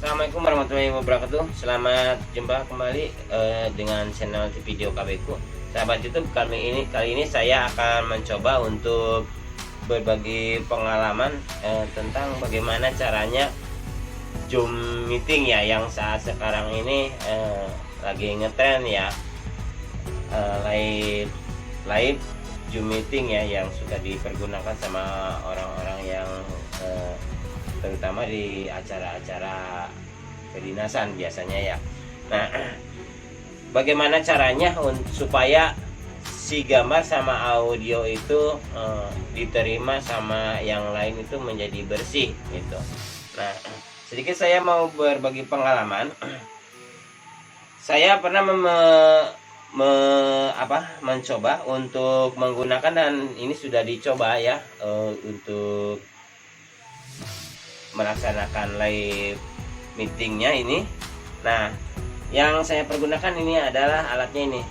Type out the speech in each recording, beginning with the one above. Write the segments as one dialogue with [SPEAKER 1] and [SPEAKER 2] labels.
[SPEAKER 1] Assalamualaikum warahmatullahi wabarakatuh. Selamat jumpa kembali dengan channel video KBku. Sahabat YouTube, kali ini saya akan mencoba untuk berbagi pengalaman tentang bagaimana caranya Zoom meeting ya, yang saat sekarang ini lagi ngetren ya, live Zoom meeting ya, yang sudah dipergunakan sama orang-orang yang terutama di acara-acara kedinasan biasanya ya. Nah, bagaimana caranya supaya si gambar sama audio itu diterima sama yang lain itu menjadi bersih gitu. Nah, sedikit saya mau berbagi pengalaman. Saya pernah mencoba untuk menggunakan, dan ini sudah dicoba ya, untuk melaksanakan live meetingnya ini. Nah, yang saya pergunakan ini adalah alatnya ini.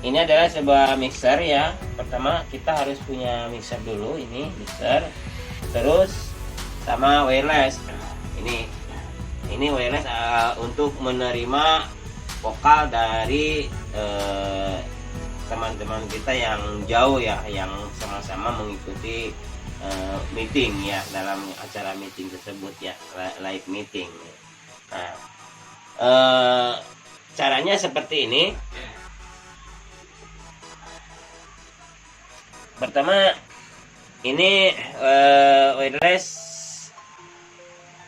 [SPEAKER 1] Ini adalah sebuah mixer ya. Pertama kita harus punya mixer dulu, ini mixer. Terus sama wireless. Ini wireless untuk menerima vokal dari teman-teman kita yang jauh ya, yang sama-sama mengikuti meeting ya, dalam acara meeting tersebut ya, live meeting. Nah, caranya seperti ini. Pertama, ini wireless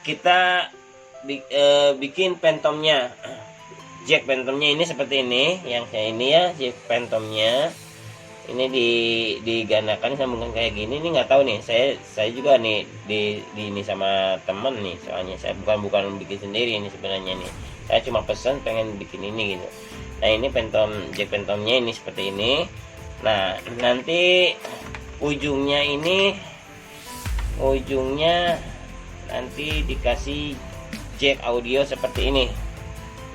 [SPEAKER 1] kita bikin pentomnya, jack pentomnya ini seperti ini, yang saya ini ya, jack pentomnya ini digandakan sambungan kayak gini. Ini nggak tahu nih, saya juga nih di ini sama temen nih, soalnya saya bukan bikin sendiri ini sebenarnya nih, saya cuma pesan pengen bikin ini gitu. Nah, ini jack pentomnya ini seperti ini. Nah, nanti ujungnya nanti dikasih jack audio seperti ini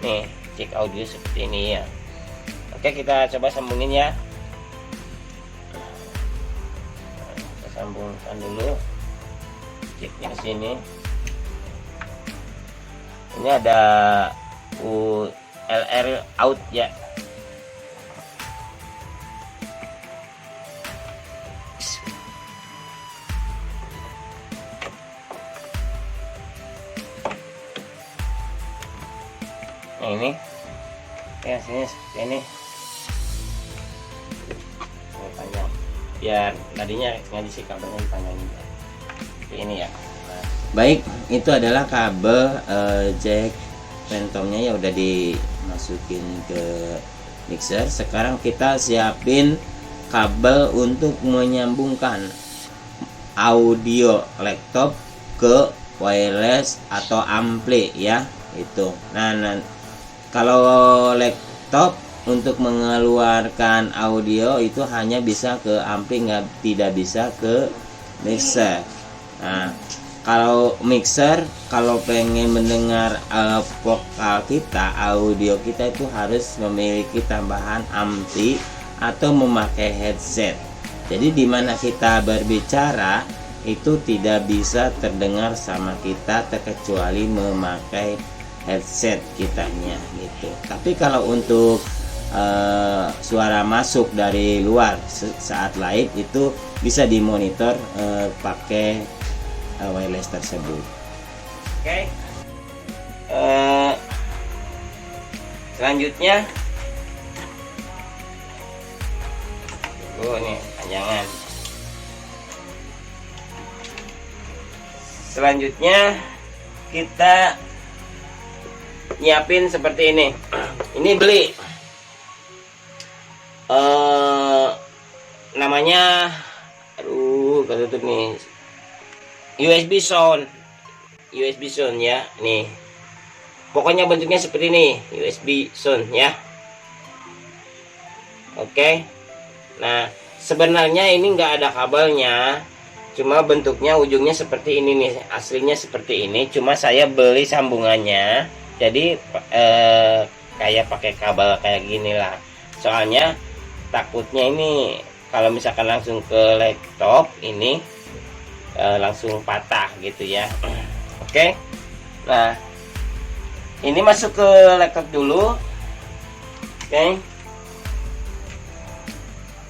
[SPEAKER 1] nih, jack audio seperti ini ya. Oke, kita coba sambungin ya. Sambungkan dulu jacknya ke sini. Ini ada ULR out ya. Nah, ini ya, sini seperti ini. Panjang biar tadinya ngaji si kabelnya dipanjangin ini ya. Nah, baik, itu adalah kabel jack pentomnya ya, udah dimasukin ke mixer. Sekarang kita siapin kabel untuk menyambungkan audio laptop ke wireless atau ampli ya, itu. Nah, kalau laptop untuk mengeluarkan audio itu hanya bisa ke ampli, tidak bisa ke mixer. Nah, kalau mixer, kalau pengen mendengar vokal kita, audio kita, itu harus memiliki tambahan ampli atau memakai headset. Jadi dimana kita berbicara itu tidak bisa terdengar sama kita terkecuali memakai headset kitanya gitu. Tapi kalau untuk suara masuk dari luar saat live itu bisa dimonitor pakai wireless tersebut. Oke. Selanjutnya, ini panjangan. Selanjutnya kita nyiapin seperti ini. Ini beli namanya, ketutup nih, USB sound ya. Nih, pokoknya bentuknya seperti ini, USB sound ya. Oke. Nah, sebenarnya ini nggak ada kabelnya, cuma bentuknya ujungnya seperti ini nih, aslinya seperti ini, cuma saya beli sambungannya jadi kayak pakai kabel kayak gini lah. Soalnya takutnya ini kalau misalkan langsung ke laptop ini langsung patah gitu ya. Oke. Nah, ini masuk ke laptop dulu. Oke.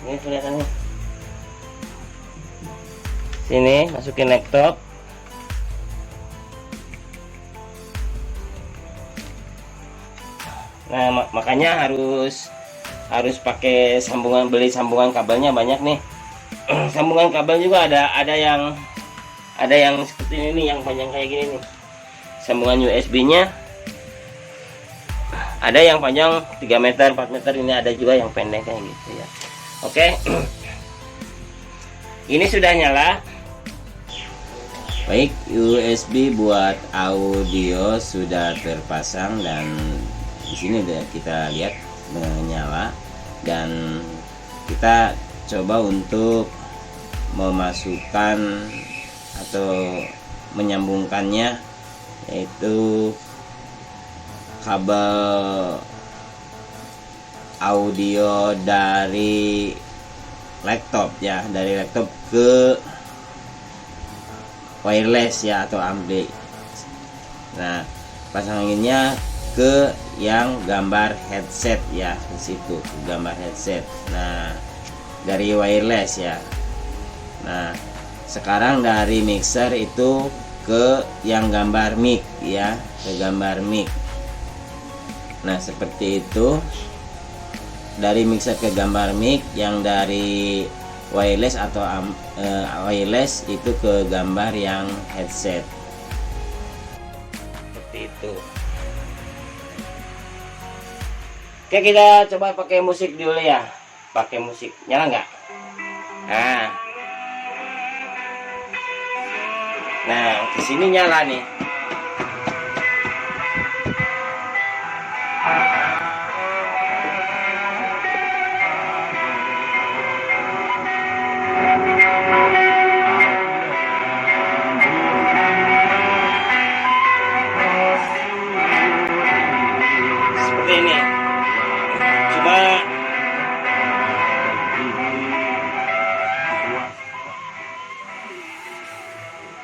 [SPEAKER 1] Ini kelihatannya. Sini masukin laptop. Nah, makanya harus pakai sambungan, beli sambungan kabelnya banyak nih. Sambungan kabel juga ada yang seperti ini, yang panjang kayak gini nih. Sambungan USB-nya ada yang panjang 3 meter, 4 meter, ini ada juga yang pendek kayak gitu ya. Oke. Ini sudah nyala. Baik, USB buat audio sudah terpasang dan di sini kita lihat menyala, dan kita coba untuk memasukkan atau menyambungkannya, yaitu kabel audio dari laptop ya, dari laptop ke wireless ya, atau ampli. Nah, pasanginnya ke yang gambar headset ya, di situ gambar headset. Nah, dari wireless ya. Nah, sekarang dari mixer itu ke yang gambar mic ya, ke gambar mic. Nah, seperti itu. Dari mixer ke gambar mic, yang dari wireless atau wireless itu ke gambar yang headset. Seperti itu. Oke, kita coba pakai musik dulu ya. Pakai musik. Nyala nggak? Nah, di sini nyala nih. Seperti ini.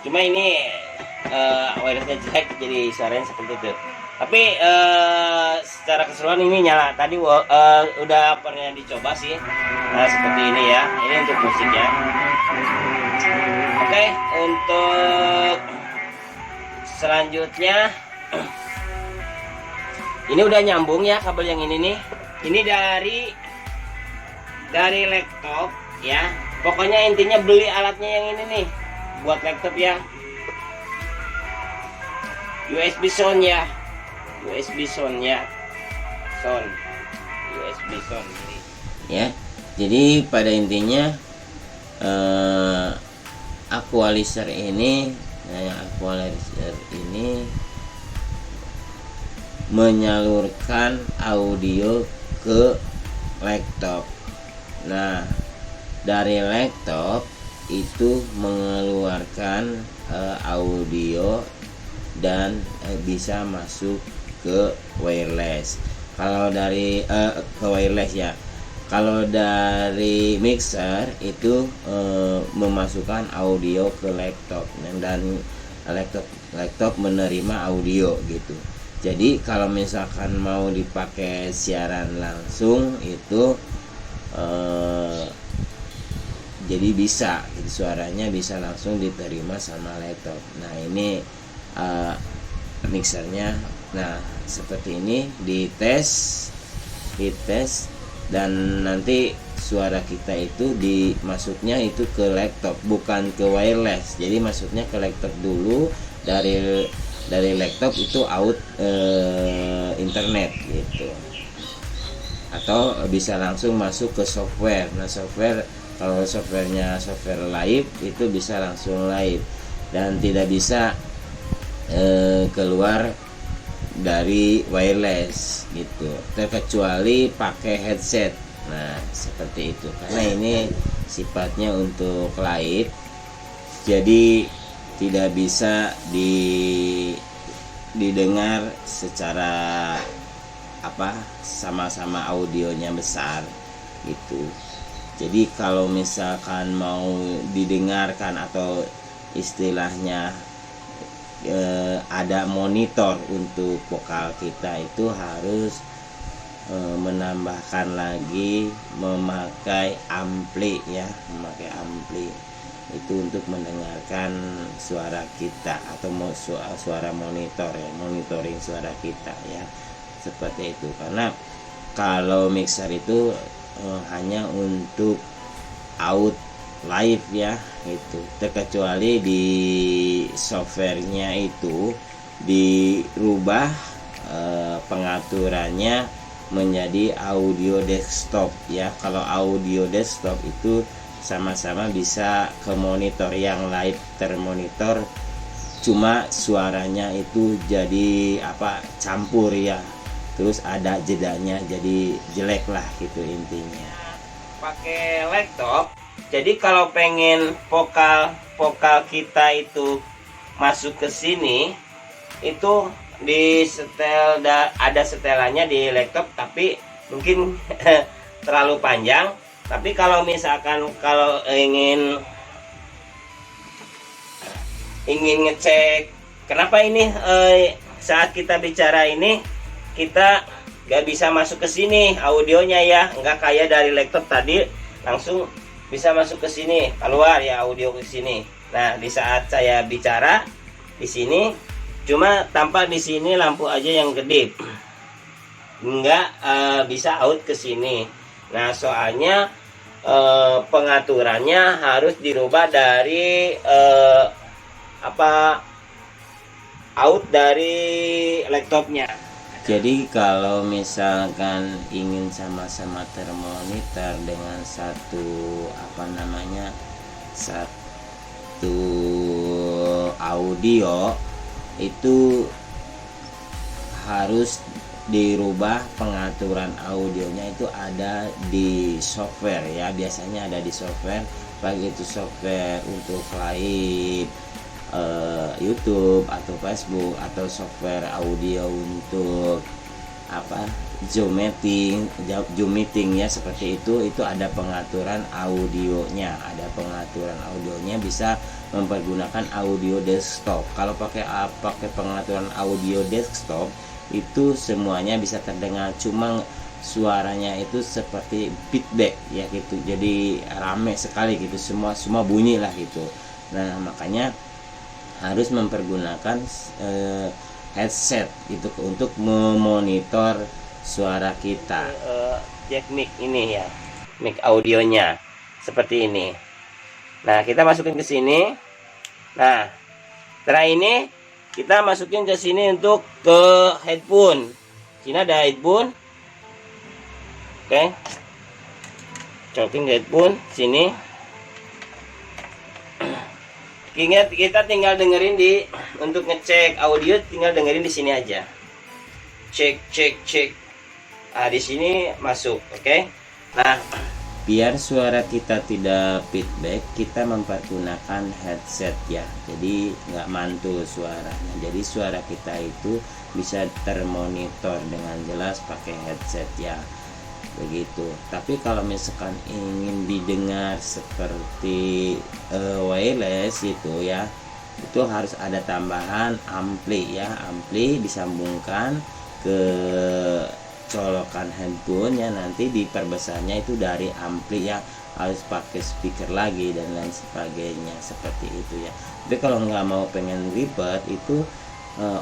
[SPEAKER 1] Cuma ini wirelessnya jelek, jadi suaranya seperti itu. Tapi secara keseluruhan ini nyala. Tadi udah pernah dicoba sih, seperti ini ya. Ini untuk musiknya. Oke, untuk selanjutnya ini udah nyambung ya kabel yang ini nih. Ini dari laptop ya. Pokoknya intinya beli alatnya yang ini nih buat laptop ya. USB sound ya. USB sound ya. USB sound. Ya. Jadi pada intinya equalizer ini, menyalurkan audio ke laptop. Nah, dari laptop itu mengeluarkan audio dan bisa masuk ke wireless. Kalau dari ke wireless ya. Kalau dari mixer itu memasukkan audio ke laptop, dan laptop menerima audio gitu. Jadi kalau misalkan mau dipakai siaran langsung itu jadi bisa, jadi suaranya bisa langsung diterima sama laptop. Nah, ini mixernya. Nah, seperti ini dites dan nanti suara kita itu dimasuknya itu ke laptop, bukan ke wireless. Jadi masuknya ke laptop dulu, dari laptop itu out internet gitu, atau bisa langsung masuk ke software. Nah, software, kalau softwarenya software live itu bisa langsung live dan tidak bisa keluar dari wireless gitu, terkecuali pakai headset. Nah, seperti itu, karena ini sifatnya untuk live, jadi tidak bisa didengar secara sama-sama audionya besar gitu. Jadi kalau misalkan mau didengarkan atau istilahnya ada monitor untuk vokal kita itu harus menambahkan lagi memakai ampli ya, memakai ampli itu untuk mendengarkan suara kita atau suara monitor ya, monitoring suara kita ya, seperti itu. Karena kalau mixer itu hanya untuk out live ya, itu terkecuali di softwarenya itu dirubah pengaturannya menjadi audio desktop ya. Kalau audio desktop itu sama-sama bisa ke monitor yang live termonitor, cuma suaranya itu jadi campur ya, terus ada jedanya jadi jelek lah gitu intinya. Pakai laptop, jadi kalau pengen vokal kita itu masuk ke sini, itu di setel ada setelannya di laptop, tapi mungkin terlalu panjang. Tapi kalau misalkan ingin ngecek kenapa ini saat kita bicara ini kita gak bisa masuk ke sini audionya ya, nggak kayak dari laptop tadi langsung bisa masuk ke sini, keluar ya audio ke sini. Nah, di saat saya bicara di sini cuma tampak di sini lampu aja yang kedip, nggak bisa out ke sini. Nah, soalnya pengaturannya harus dirubah dari out dari laptopnya. Jadi kalau misalkan ingin sama-sama termonitor dengan satu audio, itu harus dirubah pengaturan audionya, itu ada di software ya, biasanya ada di software, baik itu software untuk live YouTube atau Facebook, atau software audio untuk Zoom meeting ya, seperti itu ada pengaturan audionya, bisa mempergunakan audio desktop. Kalau pakai pengaturan audio desktop itu semuanya bisa terdengar, cuma suaranya itu seperti feedback ya gitu, jadi rame sekali gitu, semua bunyi lah gitu. Nah, makanya harus mempergunakan headset gitu untuk memonitor suara kita. Jack mic ini ya, mic audionya seperti ini. Nah, kita masukin ke sini. Nah, setelah ini kita masukin ke sini untuk ke headphone. Sini ada headphone. Oke. Colokin ke headphone sini. Ingat, kita tinggal dengerin untuk ngecek audio, tinggal dengerin di sini aja. Cek. Nah, di sini masuk, oke. Nah, biar suara kita tidak feedback, kita mempergunakan headset ya, jadi nggak mantul suaranya, jadi suara kita itu bisa termonitor dengan jelas pakai headset ya, begitu. Tapi kalau misalkan ingin didengar seperti wireless itu ya, itu harus ada tambahan ampli ya, ampli disambungkan ke colokan handphone ya, nanti diperbesarnya itu dari ampli ya, harus pakai speaker lagi dan lain sebagainya, seperti itu ya. Tapi kalau nggak mau pengen ribet, itu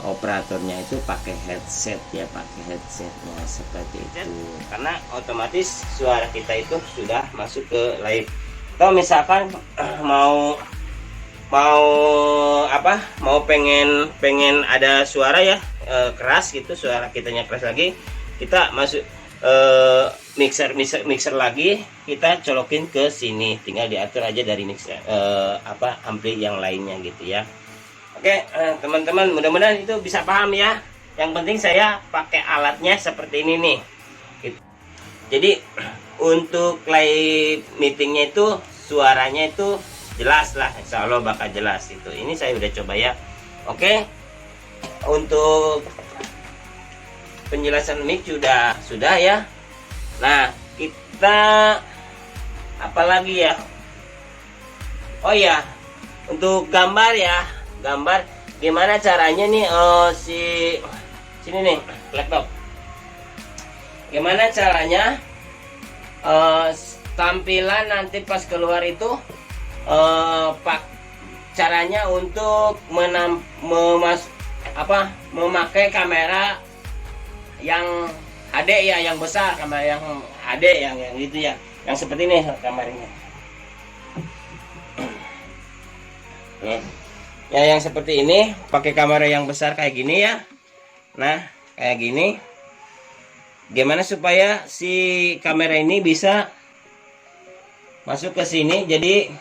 [SPEAKER 1] operatornya itu pakai headset ya, pakai headsetnya seperti itu, karena otomatis suara kita itu sudah masuk ke live. Atau misalkan mau pengen ada suara ya keras gitu, suara kitanya keras lagi, kita masuk mixer lagi, kita colokin ke sini, tinggal diatur aja dari mixer ampli yang lainnya gitu ya. Oke, teman-teman, mudah-mudahan itu bisa paham ya. Yang penting saya pakai alatnya seperti ini nih gitu. Jadi untuk live meetingnya itu suaranya itu jelas lah, insya Allah bakal jelas itu. Ini saya udah coba ya. Oke, untuk penjelasan mic sudah ya. Nah, kita apalagi ya, oh ya, untuk gambar ya, gambar gimana caranya nih si sini nih laptop. Gimana caranya tampilan nanti pas keluar itu caranya untuk memakai kamera yang HD ya, yang besar, kamera yang HD yang gitu ya, yang seperti ini kameranya. Ya, yang seperti ini pakai kamera yang besar kayak gini ya. Nah, kayak gini. Gimana supaya si kamera ini bisa masuk ke sini? Jadi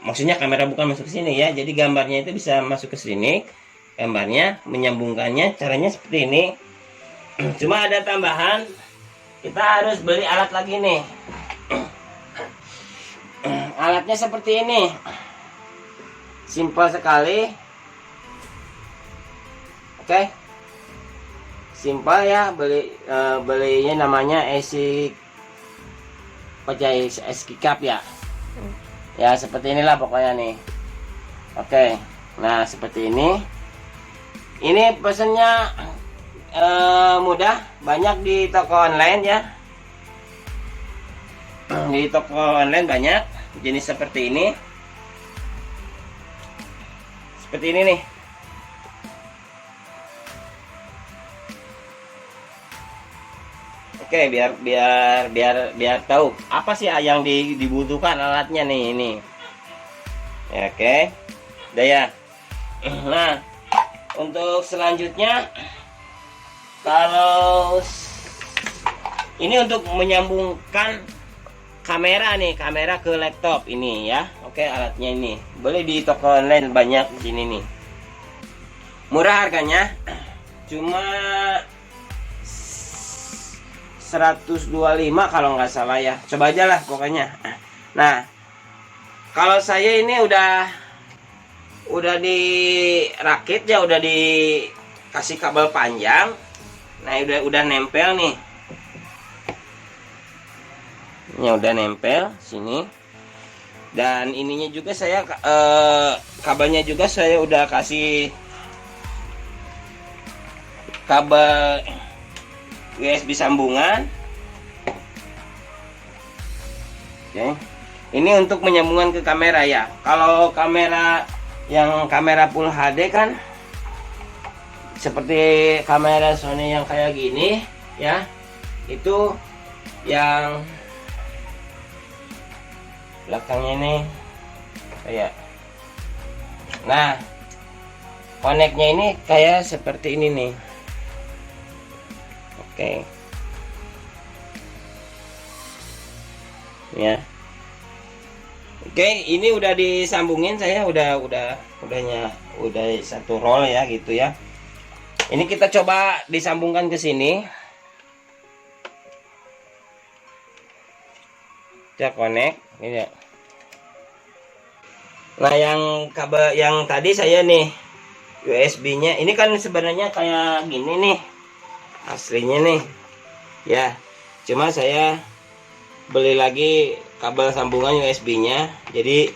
[SPEAKER 1] maksudnya kamera bukan masuk ke sini ya. Jadi gambarnya itu bisa masuk ke sini. Gambarnya menyambungkannya caranya seperti ini. Cuma ada tambahan, kita harus beli alat lagi nih. Alatnya seperti ini. Simpel sekali. Oke. Simpel ya, belinya namanya ESI Cup ya. Ya seperti inilah pokoknya nih. Oke. Nah, seperti ini. Ini pesennya mudah, banyak di toko online ya. Di toko online banyak jenis seperti ini. Seperti ini nih. Oke, biar tahu apa sih yang dibutuhkan alatnya nih ini. Ya, oke. Udah ya. Nah, untuk selanjutnya kalau ini untuk menyambungkan kamera nih, kamera ke laptop ini ya. Oke, alatnya ini boleh di toko online banyak di sini nih. Murah harganya, cuma 125 kalau nggak salah ya. Coba aja lah pokoknya. Nah, kalau saya ini udah dirakit ya, udah dikasih kabel panjang. Nah, udah nempel nih. Ini udah nempel sini. Dan ininya juga saya kabelnya juga saya udah kasih kabel USB sambungan. Oke. Ini untuk menyambungkan ke kamera ya. Kalau kamera yang kamera Full HD kan seperti kamera Sony yang kayak gini ya. Itu yang belakangnya ini kayak, nah koneknya ini kayak seperti ini nih. Oke ya. Oke, ini udah disambungin, saya udah satu roll ya gitu ya. Ini kita coba disambungkan ke sini. Kita connect ini ya. Nah, yang kabel yang tadi saya nih USB-nya ini kan sebenarnya kayak gini nih aslinya nih ya. Cuma saya beli lagi kabel sambungan USB-nya, jadi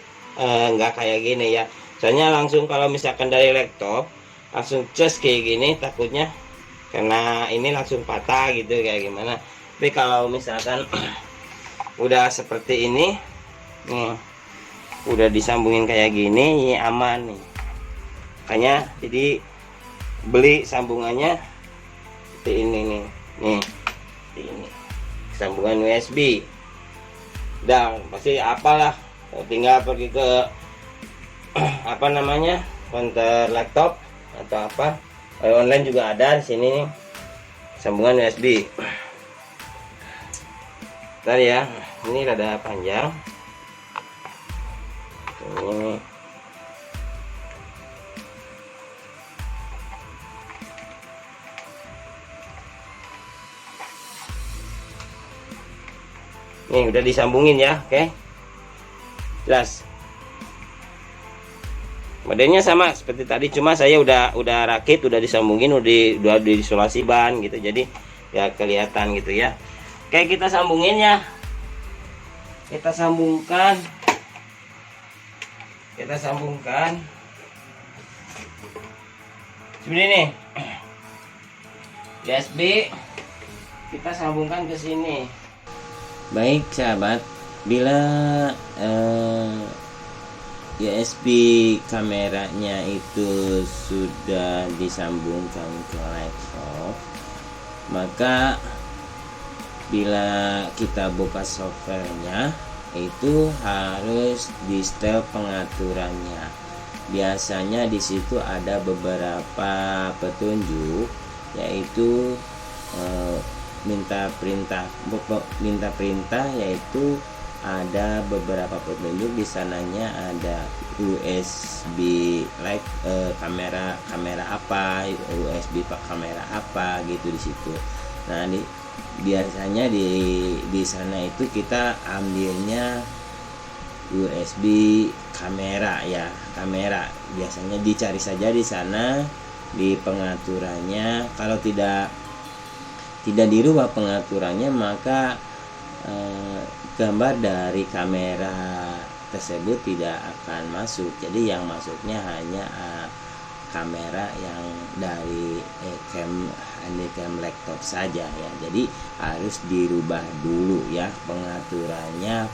[SPEAKER 1] nggak kayak gini ya. Soalnya langsung kalau misalkan dari laptop langsung cas kayak gini, takutnya karena ini langsung patah gitu kayak gimana. Tapi kalau misalkan udah seperti ini nih, udah disambungin kayak gini, ini aman nih. Makanya jadi beli sambungannya seperti ini nih, seperti ini sambungan USB. Dan pasti apalah, tinggal pergi ke apa namanya, counter laptop atau apa, online juga ada di sini nih, sambungan USB. Bentar ya, ini rada panjang ini. Nih udah disambungin ya, oke. Jelas. Modelnya sama seperti tadi, cuma saya udah rakit, udah disambungin, udah diisolasi ban gitu. Jadi ya kelihatan gitu ya. Oke, kita sambungin ya. Kita sambungkan. seperti ini. USB kita sambungkan ke sini. Baik sahabat, bila USB kameranya itu sudah disambungkan ke laptop, maka bila kita buka softwarenya itu harus di setel pengaturannya. Biasanya di situ ada beberapa petunjuk, yaitu minta perintah, yaitu ada beberapa petunjuk. Di sananya ada USB like kamera apa, USB kamera apa gitu di situ. Nah, biasanya di sana itu kita ambilnya USB kamera ya, kamera. Biasanya dicari saja di sana di pengaturannya. Kalau tidak dirubah pengaturannya, maka gambar dari kamera tersebut tidak akan masuk. Jadi yang masuknya hanya kamera yang dari cam laptop saja ya. Jadi harus dirubah dulu ya pengaturannya,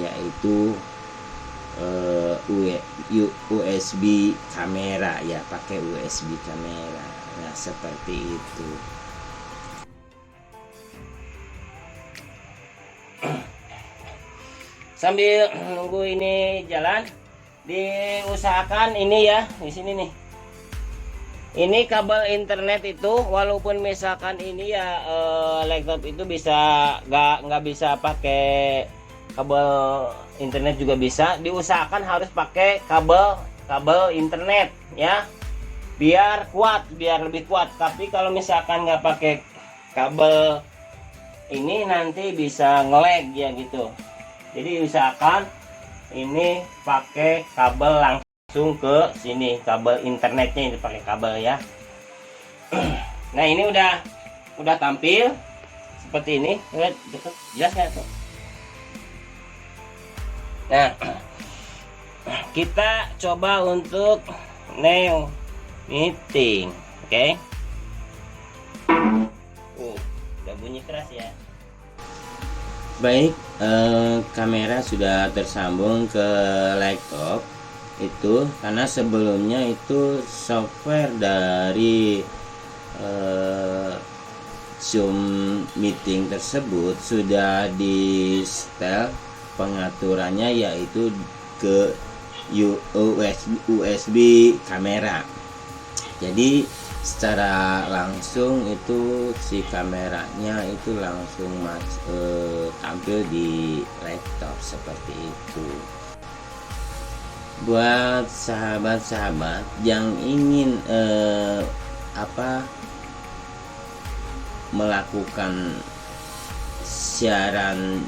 [SPEAKER 1] yaitu USB kamera ya, pakai USB kamera. Nah, seperti itu. Sambil nunggu ini jalan, diusahakan ini ya, di sini nih. Ini kabel internet itu, walaupun misalkan ini ya laptop itu bisa nggak bisa pakai kabel internet juga bisa, diusahakan harus pakai kabel internet ya, biar lebih kuat. Tapi kalau misalkan nggak pakai kabel ini nanti bisa nge-lag ya gitu. Jadi usahakan ini pakai kabel langsung ke sini, kabel internetnya itu pakai kabel ya. Nah, ini udah tampil seperti ini. Lihat deket, jelas nggak tuh? Nah, kita coba untuk new meeting, oke? Udah bunyi keras ya. Baik, kamera sudah tersambung ke laptop itu, karena sebelumnya itu software dari Zoom meeting tersebut sudah di setel pengaturannya, yaitu ke USB kamera. Jadi secara langsung itu si kameranya itu langsung tampil di laptop seperti itu. Buat sahabat-sahabat yang ingin melakukan siaran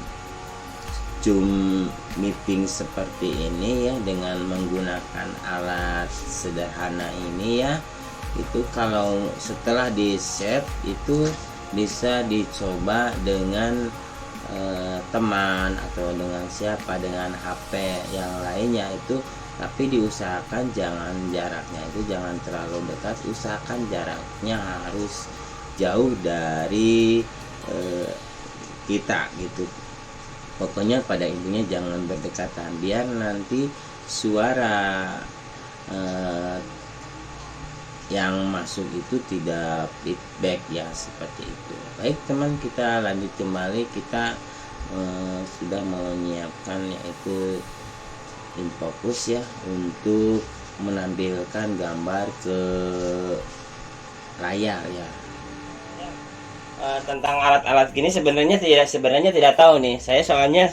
[SPEAKER 1] Zoom meeting seperti ini ya, dengan menggunakan alat sederhana ini ya, itu kalau setelah di set itu bisa dicoba dengan teman atau dengan siapa, dengan HP yang lainnya itu. Tapi diusahakan jangan jaraknya itu jangan terlalu dekat, usahakan jaraknya harus jauh dari kita gitu. Pokoknya pada intinya jangan berdekatan, biar nanti suara yang masuk itu tidak feedback ya, seperti itu. Baik teman, kita lanjut kembali. Kita sudah menyiapkan yaitu InFocus ya, untuk menampilkan gambar ke layar ya. Tentang alat-alat gini sebenarnya tidak tahu nih saya, soalnya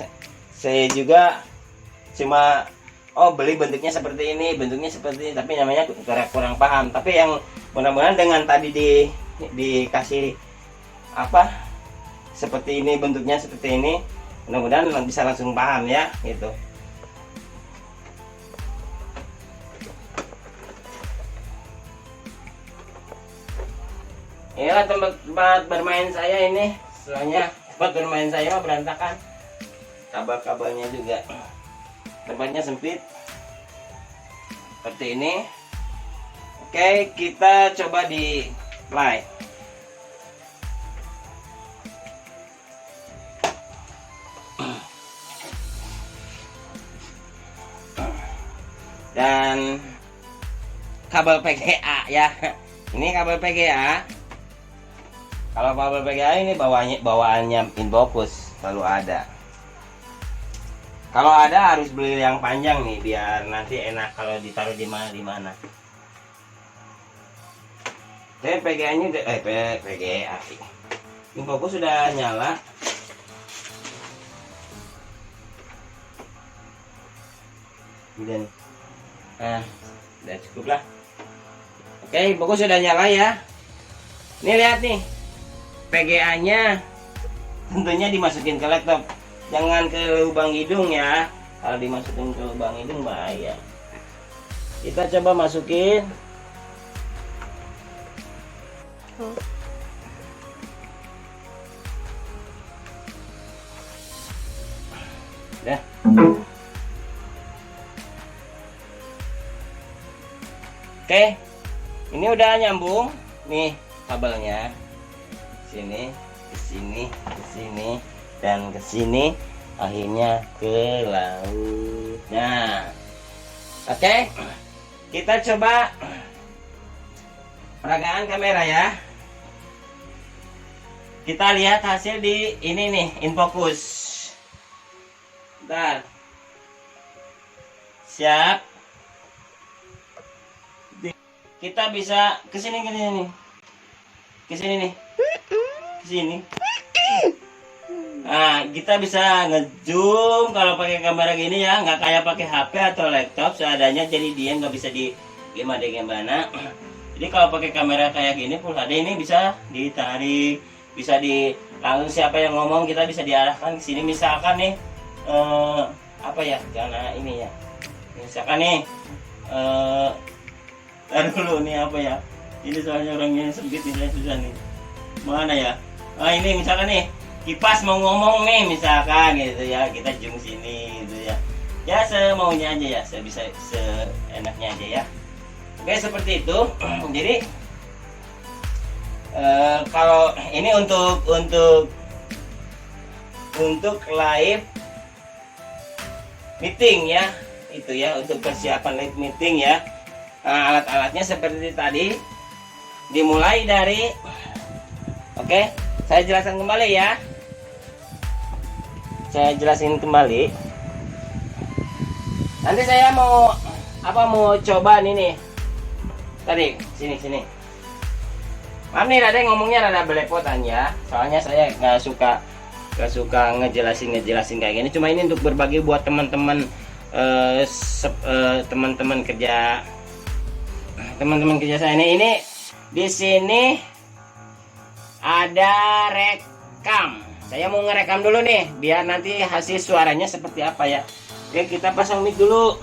[SPEAKER 1] saya juga cuma beli bentuknya seperti ini, tapi namanya kurang paham. Tapi yang mudah-mudahan dengan tadi dikasih seperti ini, bentuknya seperti ini, mudah-mudahan bisa langsung paham ya gitu. Inilah tempat bermain saya ini. Soalnya tempat bermain saya mah berantakan, kabel-kabelnya juga, tempatnya sempit seperti ini. Oke, kita coba di play. Dan kabel PGA ya. Ini kabel PGA. Kalau kabel PGA ini bawaannya infocus selalu ada. Kalau ada harus beli yang panjang nih biar nanti enak kalau ditaruh di mana. Oke, PGA-nya PGA. Infocus sudah nyala. Dan udah cukup lah. Oke, infocus sudah nyala ya. Nih lihat nih, PGA-nya tentunya dimasukin ke laptop, jangan ke lubang hidung ya. Kalau dimasukin ke lubang hidung bahaya. Kita coba masukin. Dah. Oke, ini udah nyambung nih kabelnya. Sini, ke sini, dan ke sini, akhirnya ke laut. Nah, oke, kita coba peragaan kamera ya. Kita lihat hasil di ini nih, infocus. Bentar. Siap. Kita bisa ke sini nih. Ke sini nih. Ke sini. Nah, kita bisa ngezoom kalau pakai kamera gini ya, nggak kayak pakai HP atau laptop seadanya, jadi dia nggak bisa di gimana. Jadi kalau pakai kamera kayak gini Full HD ini bisa ditarik, bisa langsung siapa yang ngomong kita bisa diarahkan ke sini. Misalkan nih apa ya, karena ini ya. Misalkan nih taruh dulu nih apa ya. Ini soalnya orangnya sempit ini, susah nih. Mana ya? Ah, ini misalkan nih kipas mau ngomong nih misalkan gitu ya, kita zoom sini gitu ya. Ya semaunya aja ya, bisa seenaknya aja ya. Oke, seperti itu. Jadi kalau ini untuk live meeting ya, itu ya, untuk persiapan live meeting ya. Nah, alat-alatnya seperti tadi, dimulai dari, oke, saya jelaskan kembali ya. Saya jelasin kembali. Nanti saya mau coba nih. Tadi sini. Maaf nih Raden, ngomongnya rada belepotan ya. Soalnya saya nggak suka ngejelasin kayak gini. Cuma ini untuk berbagi buat teman-teman kerja saya ini di sini ada rekam. Saya mau ngerekam dulu nih biar nanti hasil suaranya seperti apa ya. Oke, kita pasang mic dulu.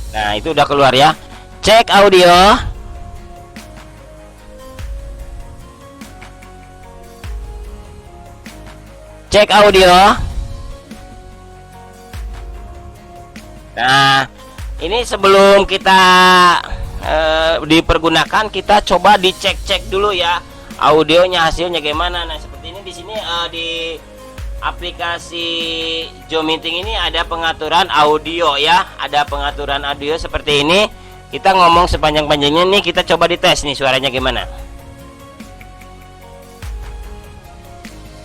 [SPEAKER 1] Nah, itu udah keluar ya. Cek audio. Cek audio. Nah, ini sebelum kita dipergunakan, kita coba dicek dulu ya audionya, hasilnya gimana. Nah, seperti ini di sini di aplikasi Zoom Meeting ini ada pengaturan audio ya, ada pengaturan audio seperti ini. Kita ngomong sepanjang-panjangnya nih, kita coba dites nih suaranya gimana.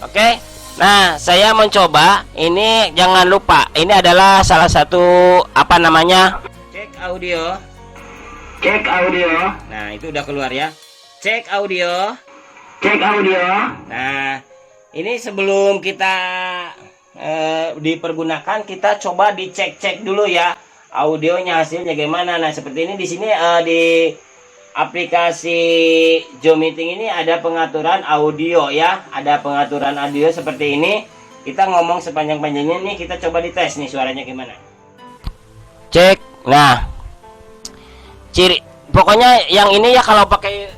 [SPEAKER 1] Oke. Nah, saya mencoba ini, jangan lupa ini adalah salah satu apa namanya? Cek audio. Nah, itu udah keluar ya. Cek audio. Nah, ini sebelum kita dipergunakan, kita coba dicek dulu ya audionya, hasilnya gimana. Nah, seperti ini di sini di aplikasi Zoom Meeting ini ada pengaturan audio ya, ada pengaturan audio seperti ini. Kita ngomong sepanjang-panjangnya nih, kita coba dites nih suaranya gimana. Cek. Nah, ciri pokoknya yang ini ya, kalau pakai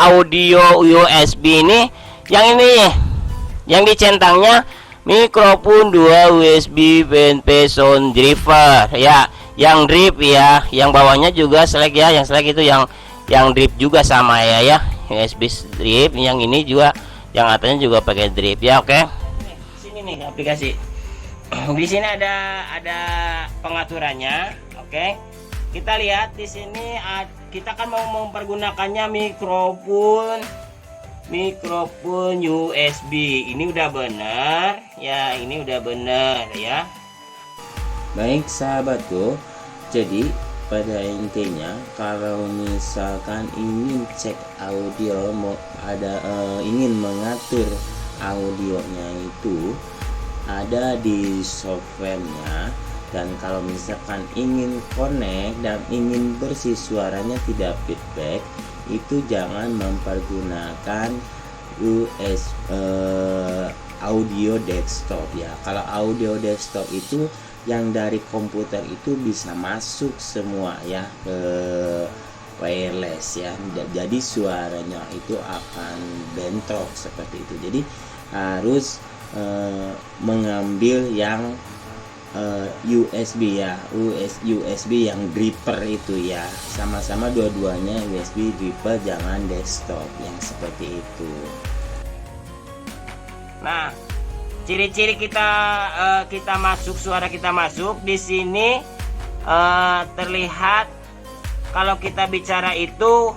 [SPEAKER 1] audio USB ini, Yang dicentangnya mikrofon 2 USB VNP sound driver ya, yang drip ya, yang bawahnya juga selek ya, yang selek itu yang drip juga sama ya USB drip, yang ini juga yang atasnya juga pakai drip ya. Oke, sini nih aplikasi. Di sini ada pengaturannya. Oke, kita lihat di sini kita kan mau mempergunakannya mikrofon USB. Ini udah benar ya, ini udah benar ya.
[SPEAKER 2] Baik sahabatku, jadi pada intinya kalau misalkan ingin cek audio, ingin mengatur audionya itu ada di softwarenya, dan kalau misalkan ingin connect dan ingin bersih suaranya tidak feedback, itu jangan mempergunakan audio desktop ya. Kalau audio desktop itu yang dari komputer itu bisa masuk semua ya ke wireless ya, jadi suaranya itu akan bentrok seperti itu. Jadi harus mengambil yang USB ya, USB yang dripper itu ya, sama-sama dua-duanya USB dripper, jangan desktop yang seperti itu.
[SPEAKER 1] Nah, ciri-ciri kita masuk, suara kita masuk di sini terlihat kalau kita bicara itu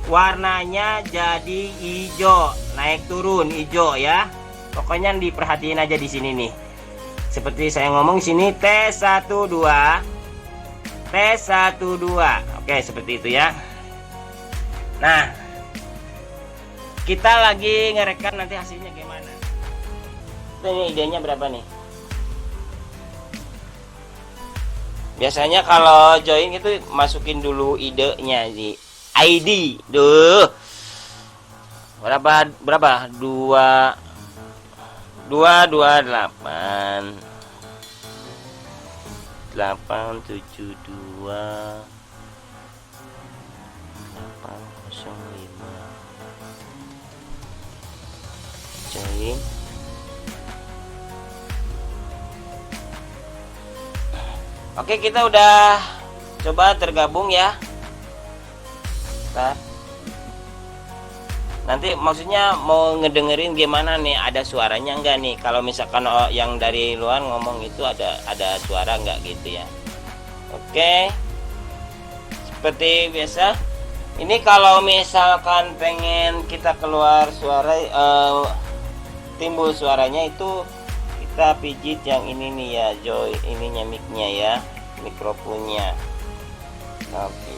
[SPEAKER 1] warnanya jadi hijau, naik turun hijau ya. Pokoknya diperhatiin aja di sini nih. Seperti saya ngomong sini T12 T12. Oke, seperti itu ya. Nah, kita lagi ngerekam, nanti hasilnya gimana. Ini idenya berapa nih? Biasanya kalau join itu masukin dulu idenya di ID. Duh. Berapa? 228 872 805 join. Oke, kita udah coba tergabung ya. Nanti maksudnya mau ngedengerin gimana nih, ada suaranya enggak nih? Kalau misalkan yang dari luar ngomong itu ada suara enggak gitu ya. Oke, seperti biasa. Ini kalau misalkan pengen kita keluar suara, timbul suaranya itu kita pijit yang ini nih ya, ininya micnya ya, mikrofonnya. Oke.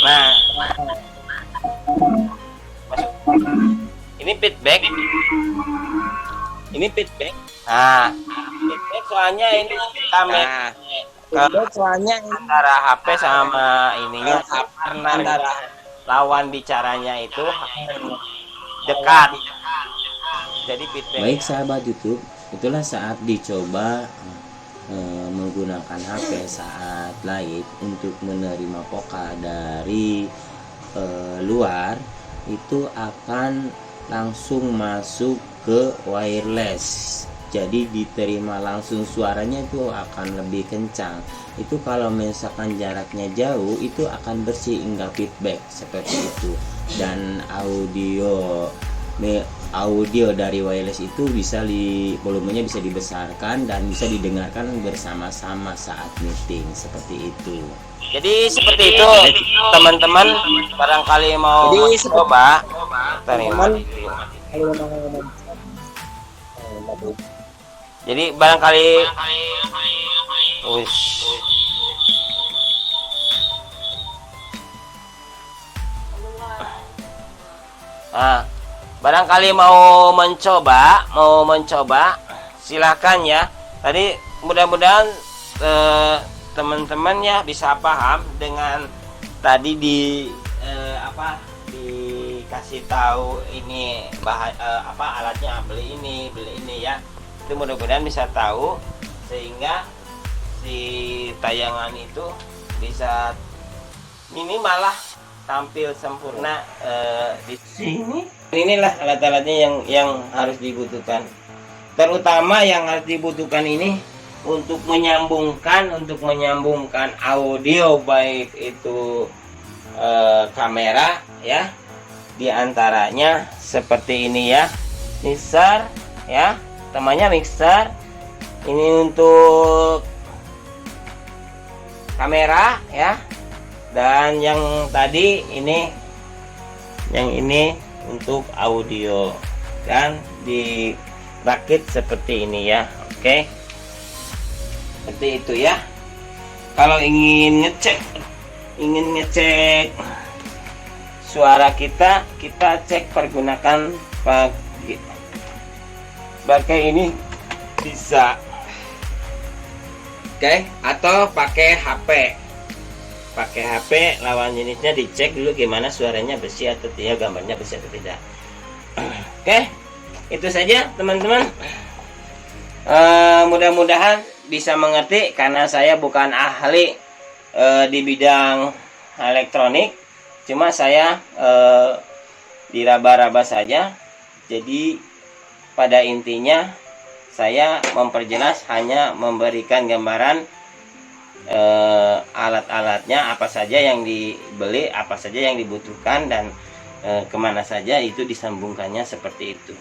[SPEAKER 1] Nah, masuk. Ini feedback. Nah, feedback soalnya ini kamera. Soalnya antara HP sama ininya, antara lawan bicaranya itu dekat. Jadi feedback.
[SPEAKER 2] Baik sahabat YouTube, itulah saat dicoba menggunakan HP saat live untuk menerima vokal dari luar, itu akan langsung masuk ke wireless, jadi diterima langsung, suaranya itu akan lebih kencang. Itu kalau misalkan jaraknya jauh itu akan bersih, enggak feedback seperti itu. Dan audio dari wireless itu bisa volumenya bisa dibesarkan dan bisa didengarkan bersama-sama saat meeting seperti itu.
[SPEAKER 1] Jadi seperti itu teman-teman, barangkali mau coba terima. Jadi barangkali barangkali mau mencoba silakan ya. Tadi mudah-mudahan teman-teman ya bisa paham dengan tadi dikasih tahu ini alatnya, beli ini ya. Itu mudah-mudahan bisa tahu sehingga si tayangan itu bisa minimal lah tampil sempurna di sini. Inilah alat-alatnya yang harus dibutuhkan. Terutama yang harus dibutuhkan ini untuk menyambungkan audio, baik itu kamera ya, diantaranya seperti ini ya, mixer ya, namanya mixer. Ini untuk kamera ya, dan yang tadi yang ini untuk audio, dan dirakit seperti ini ya. Oke, seperti itu ya. Kalau ingin ngecek suara kita cek pergunakan pakai ini bisa. Oke, atau pakai HP lawan jenisnya, dicek dulu gimana suaranya bersih atau tidak, gambarnya bersih atau tidak. Oke, itu saja teman-teman. Mudah-mudahan bisa mengerti, karena saya bukan ahli di bidang elektronik, cuma saya diraba-raba saja. Jadi pada intinya saya memperjelas, hanya memberikan gambaran alat-alatnya apa saja yang dibeli, apa saja yang dibutuhkan, dan kemana saja itu disambungkannya seperti itu.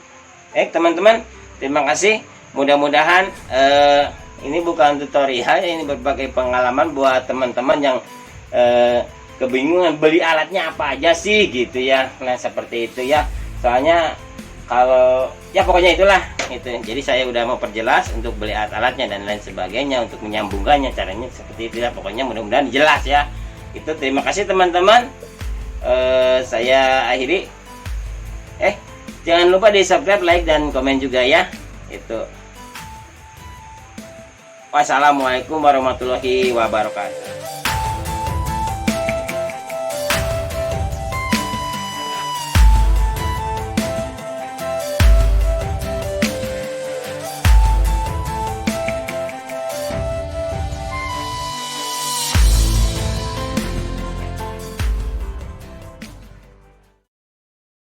[SPEAKER 1] Teman-teman, terima kasih. Mudah-mudahan ini bukan tutorial, ini berbagai pengalaman buat teman-teman yang kebingungan beli alatnya apa aja sih gitu ya. Nah seperti itu ya, soalnya kalau ya pokoknya itulah itu. Jadi saya udah mau perjelas untuk beli alat-alatnya dan lain sebagainya, untuk menyambungkannya caranya seperti itu ya. Pokoknya mudah-mudahan jelas ya. Itu terima kasih teman-teman. Saya akhiri. Jangan lupa di subscribe, like, dan komen juga ya. Itu. Wassalamualaikum warahmatullahi wabarakatuh.